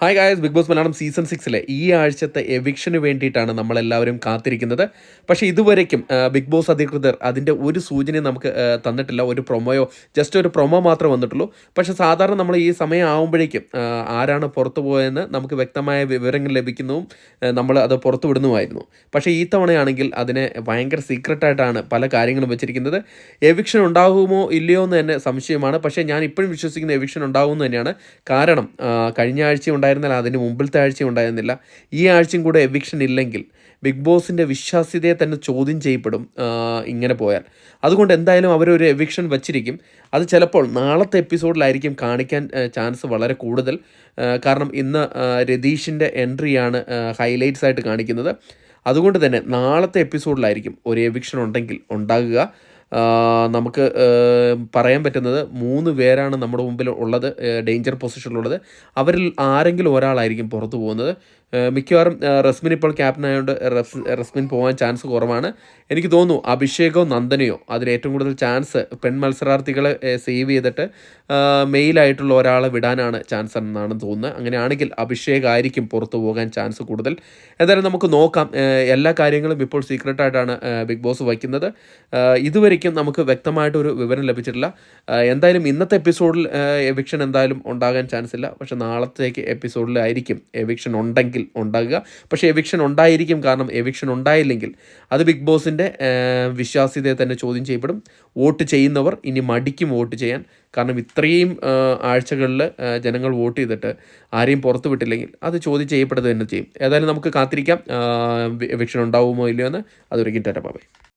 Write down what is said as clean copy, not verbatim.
Hi guys, Bigg Boss Malayalam season 6 ഈ ആഴ്ചത്തെ എവിക്ഷന് വേണ്ടിയിട്ടാണ് നമ്മളെല്ലാവരും കാത്തിരിക്കുന്നത്. പക്ഷേ ഇതുവരേക്കും ബിഗ് ബോസ് അധികൃതർ അതിൻ്റെ ഒരു സൂചനയും നമുക്ക് തന്നിട്ടില്ല. ഒരു പ്രൊമോയോ ജസ്റ്റ് ഒരു പ്രൊമോ മാത്രമേ വന്നിട്ടുള്ളൂ. പക്ഷേ സാധാരണ നമ്മൾ ഈ സമയം ആകുമ്പോഴേക്കും ആരാണ് പുറത്തു പോയതെന്ന് നമുക്ക് വ്യക്തമായ വിവരങ്ങൾ ലഭിക്കുന്നതും നമ്മൾ അത് പുറത്തു വിടുന്നതുമായിരുന്നു. പക്ഷേ ഈ തവണയാണെങ്കിൽ അതിനെ ഭയങ്കര സീക്രട്ടായിട്ടാണ് പല കാര്യങ്ങളും വെച്ചിരിക്കുന്നത്. എവിക്ഷൻ ഉണ്ടാകുമോ ഇല്ലയോ എന്ന് തന്നെ സംശയമാണ്. പക്ഷേ ഞാൻ ഇപ്പോഴും വിശ്വസിക്കുന്ന എവിക്ഷൻ ഉണ്ടാകുമെന്ന് തന്നെയാണ്. കാരണം കഴിഞ്ഞ ആഴ്ച ഉണ്ടായിരുന്നാൽ അതിന് മുമ്പിലത്തെ ആഴ്ച ഉണ്ടായിരുന്നില്ല. ഈ ആഴ്ചയും കൂടെ എവിക്ഷൻ ഇല്ലെങ്കിൽ ബിഗ് ബോസിൻ്റെ വിശ്വാസ്യതയെ തന്നെ ചോദ്യം ചെയ്യപ്പെടും ഇങ്ങനെ പോയാൽ. അതുകൊണ്ട് എന്തായാലും അവരൊരു എവിക്ഷൻ വച്ചിരിക്കും. അത് ചിലപ്പോൾ നാളത്തെ എപ്പിസോഡിലായിരിക്കും കാണിക്കാൻ ചാൻസ് വളരെ കൂടുതൽ. കാരണം ഇന്ന് രതീഷിൻ്റെ എൻട്രിയാണ് ഹൈലൈറ്റ്സ് ആയിട്ട് കാണിക്കുന്നത്. അതുകൊണ്ട് തന്നെ നാളത്തെ എപ്പിസോഡിലായിരിക്കും ഒരു എവിക്ഷൻ ഉണ്ടെങ്കിൽ ഉണ്ടാകുക. നമുക്ക് പറയാൻ പറ്റുന്നത് 3 പേരാണ് നമ്മുടെ മുമ്പിൽ ഉള്ളത്, ഡേഞ്ചർ പൊസിഷനിലുള്ളത്. അവരിൽ ആരെങ്കിലും ഒരാളായിരിക്കും പുറത്തു പോകുന്നത്. മിക്കവാറും റസ്മിൻ ഇപ്പോൾ ക്യാപ്റ്റൻ ആയതുകൊണ്ട് റസ്മിൻ പോകാൻ ചാൻസ് കുറവാണ്. എനിക്ക് തോന്നുന്നു അഭിഷേകോ നന്ദനയോ അതിൽ ഏറ്റവും കൂടുതൽ ചാൻസ് പെൺ മത്സരാർത്ഥികളെ സേവ് ചെയ്തിട്ട് മെയിലായിട്ടുള്ള ഒരാളെ വിടാനാണ് ചാൻസ് എന്നാണ് തോന്നുന്നത്. അങ്ങനെയാണെങ്കിൽ അഭിഷേക് ആയിരിക്കും പുറത്തു പോകാൻ ചാൻസ് കൂടുതൽ. എന്തായാലും നമുക്ക് നോക്കാം. എല്ലാ കാര്യങ്ങളും ഇപ്പോൾ സീക്രട്ടായിട്ടാണ് ബിഗ് ബോസ് വയ്ക്കുന്നത്. ഇതുവരെയ്ക്കും നമുക്ക് വ്യക്തമായിട്ടൊരു വിവരം ലഭിച്ചിട്ടില്ല. എന്തായാലും ഇന്നത്തെ എപ്പിസോഡിൽ എവിക്ഷൻ എന്തായാലും ഉണ്ടാകാൻ ചാൻസ് ഇല്ല. പക്ഷേ നാളത്തേക്ക് എപ്പിസോഡിലായിരിക്കും എവിക്ഷൻ ഉണ്ടെങ്കിൽ ഉണ്ടാകുക. പക്ഷേ എവിക്ഷൻ ഉണ്ടായിരിക്കും. കാരണം എവിക്ഷൻ ഉണ്ടായില്ലെങ്കിൽ അത് ബിഗ് ബോസിൻ്റെ വിശ്വാസ്യതയെ തന്നെ ചോദ്യം ചെയ്യപ്പെടും. വോട്ട് ചെയ്യുന്നവർ ഇനി മടിക്കും വോട്ട് ചെയ്യാൻ. കാരണം ഇത്രയും ആഴ്ചകളിൽ ജനങ്ങൾ വോട്ട് ചെയ്തിട്ട് ആരെയും പുറത്തു വിട്ടില്ലെങ്കിൽ അത് ചോദ്യം ചെയ്യപ്പെടുക തന്നെ ചെയ്യും. ഏതായാലും നമുക്ക് കാത്തിരിക്കാം എവിക്ഷൻ ഉണ്ടാവുമോ ഇല്ലയോ എന്ന്. അതൊരിക്കലും ടാറ്റാ ബൈ.